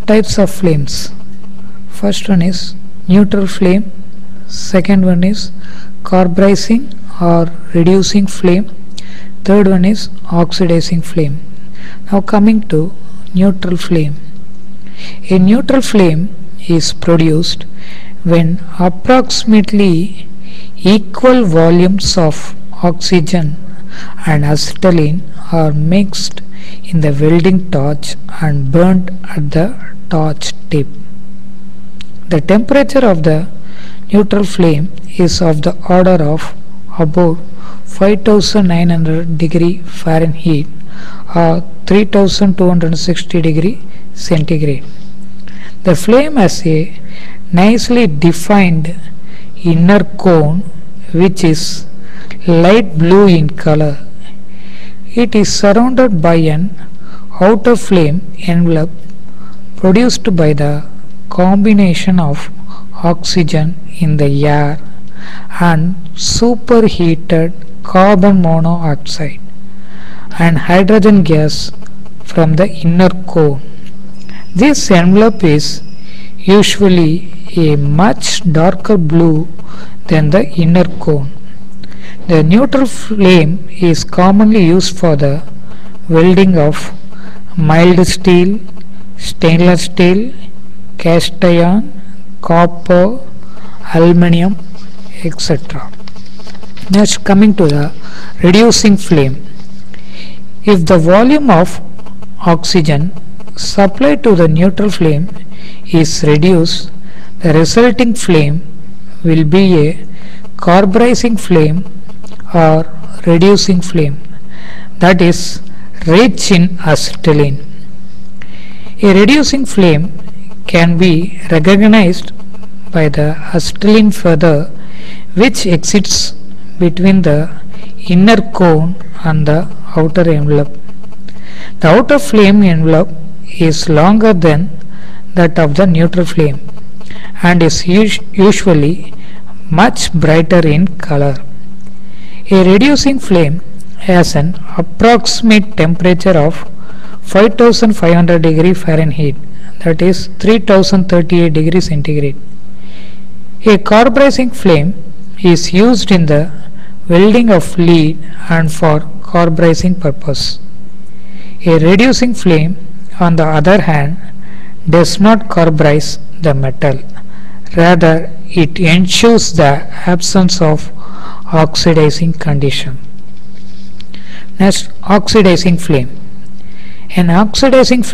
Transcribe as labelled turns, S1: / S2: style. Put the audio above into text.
S1: types of flames. First one is neutral flame, second one is carburizing or reducing flame, third one is oxidizing flame. Now coming to neutral flame. A neutral flame is produced when approximately equal volumes of oxygen and acetylene are mixed in the welding torch and burnt at the torch tip. The temperature of the neutral flame is of the order of about 5900 degree Fahrenheit or 3260 degree centigrade. The flame has a nicely defined inner cone which is light blue in color. It is surrounded by an outer flame envelope produced by the combination of oxygen in the air and superheated carbon monoxide and hydrogen gas from the inner core. This envelope is usually a much darker blue than the inner cone. The neutral flame is commonly used for the welding of mild steel, stainless steel, cast iron, copper, aluminium, etc. Next, coming to the reducing flame. If the volume of oxygen supplied to the neutral flame is reduced, the resulting flame will be a carburizing flame or reducing flame, that is rich in acetylene. A reducing flame can be recognized by the acetylene feather which exits between the inner cone and the outer envelope. The outer flame envelope is longer than that of the neutral flame and is usually much brighter in color. A reducing flame has an approximate temperature of 5500 degree Fahrenheit, that is 3038 degree centigrade. A carburizing flame is used in the welding of lead and for carburizing purpose. A reducing flame, on the other hand, does not carburize the metal. Rather, it ensures the absence of oxidizing condition. Next, oxidizing flame. An oxidizing flame